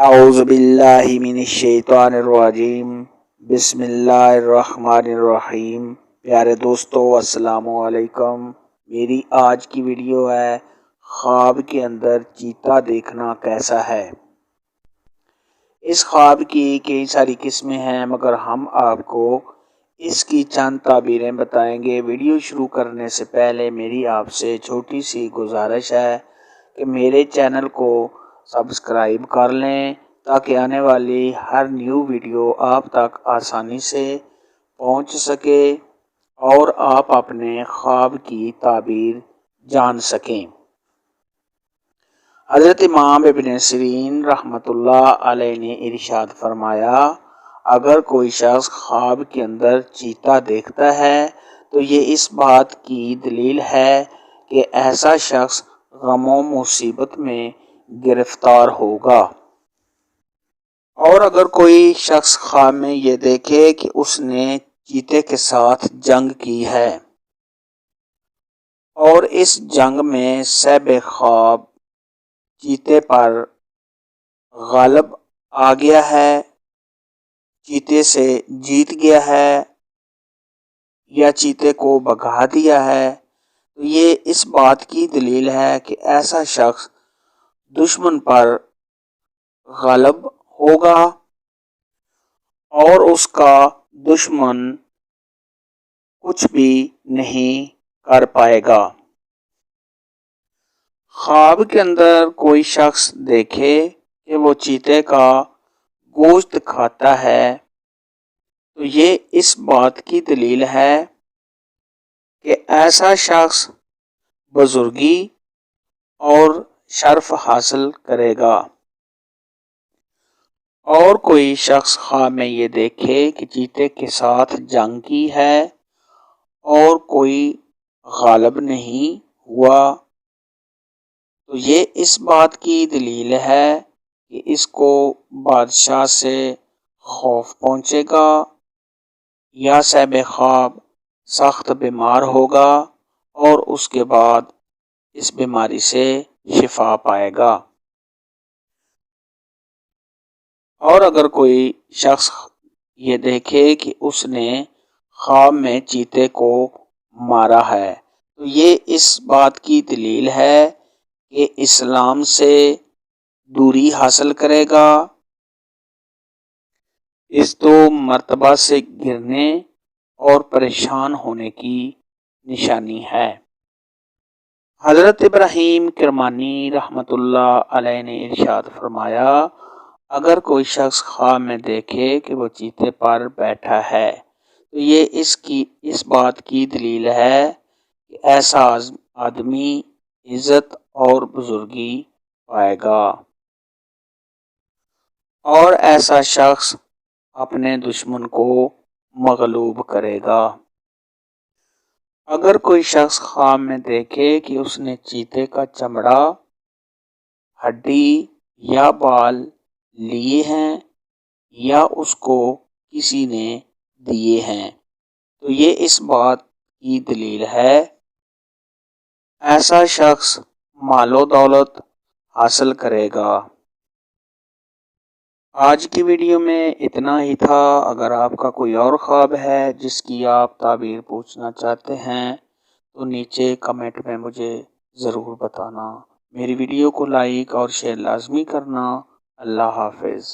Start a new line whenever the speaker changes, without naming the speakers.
اعوذ باللہ من الشیطان الرجیم بسم اللہ الرحمن الرحیم۔ پیارے دوستو السلام علیکم۔ میری آج کی ویڈیو ہے خواب کے اندر چیتا دیکھنا کیسا ہے۔ اس خواب کی کئی ساری قسمیں ہیں مگر ہم آپ کو اس کی چند تعبیریں بتائیں گے۔ ویڈیو شروع کرنے سے پہلے میری آپ سے چھوٹی سی گزارش ہے کہ میرے چینل کو سبسکرائب کر لیں تاکہ آنے والی ہر نیو ویڈیو آپ تک آسانی سے پہنچ سکے اور آپ اپنے خواب کی تعبیر جان سکیں۔ حضرت امام ابن سیرین رحمۃ اللہ علیہ نے ارشاد فرمایا، اگر کوئی شخص خواب کے اندر چیتا دیکھتا ہے تو یہ اس بات کی دلیل ہے کہ ایسا شخص غم و مصیبت میں گرفتار ہوگا۔ اور اگر کوئی شخص خواب میں یہ دیکھے کہ اس نے چیتے کے ساتھ جنگ کی ہے اور اس جنگ میں صاحب خواب چیتے پر غالب آ گیا ہے، چیتے سے جیت گیا ہے یا چیتے کو بھگا دیا ہے، تو یہ اس بات کی دلیل ہے کہ ایسا شخص دشمن پر غالب ہوگا اور اس کا دشمن کچھ بھی نہیں کر پائے گا۔ خواب کے اندر کوئی شخص دیکھے کہ وہ چیتے کا گوشت کھاتا ہے تو یہ اس بات کی دلیل ہے کہ ایسا شخص بزرگی اور شرف حاصل کرے گا۔ اور کوئی شخص خواب میں یہ دیکھے کہ چیتے کے ساتھ جنگ کی ہے اور کوئی غالب نہیں ہوا تو یہ اس بات کی دلیل ہے کہ اس کو بادشاہ سے خوف پہنچے گا یا صاحب خواب سخت بیمار ہوگا اور اس کے بعد اس بیماری سے شفا پائے گا۔ اور اگر کوئی شخص یہ دیکھے کہ اس نے خواب میں چیتے کو مارا ہے تو یہ اس بات کی دلیل ہے کہ اسلام سے دوری حاصل کرے گا، اس دو مرتبہ سے گرنے اور پریشان ہونے کی نشانی ہے۔ حضرت ابراہیم کرمانی رحمۃ اللہ علیہ نے ارشاد فرمایا، اگر کوئی شخص خواب میں دیکھے کہ وہ چیتے پر بیٹھا ہے تو یہ اس بات کی دلیل ہے کہ ایسا آدمی عزت اور بزرگی پائے گا اور ایسا شخص اپنے دشمن کو مغلوب کرے گا۔ اگر کوئی شخص خواب میں دیکھے کہ اس نے چیتے کا چمڑا، ہڈی یا بال لیے ہیں یا اس کو کسی نے دیے ہیں تو یہ اس بات کی دلیل ہے ایسا شخص مال و دولت حاصل کرے گا۔ آج کی ویڈیو میں اتنا ہی تھا۔ اگر آپ کا کوئی اور خواب ہے جس کی آپ تعبیر پوچھنا چاہتے ہیں تو نیچے کمنٹ میں مجھے ضرور بتانا۔ میری ویڈیو کو لائک اور شیئر لازمی کرنا۔ اللہ حافظ۔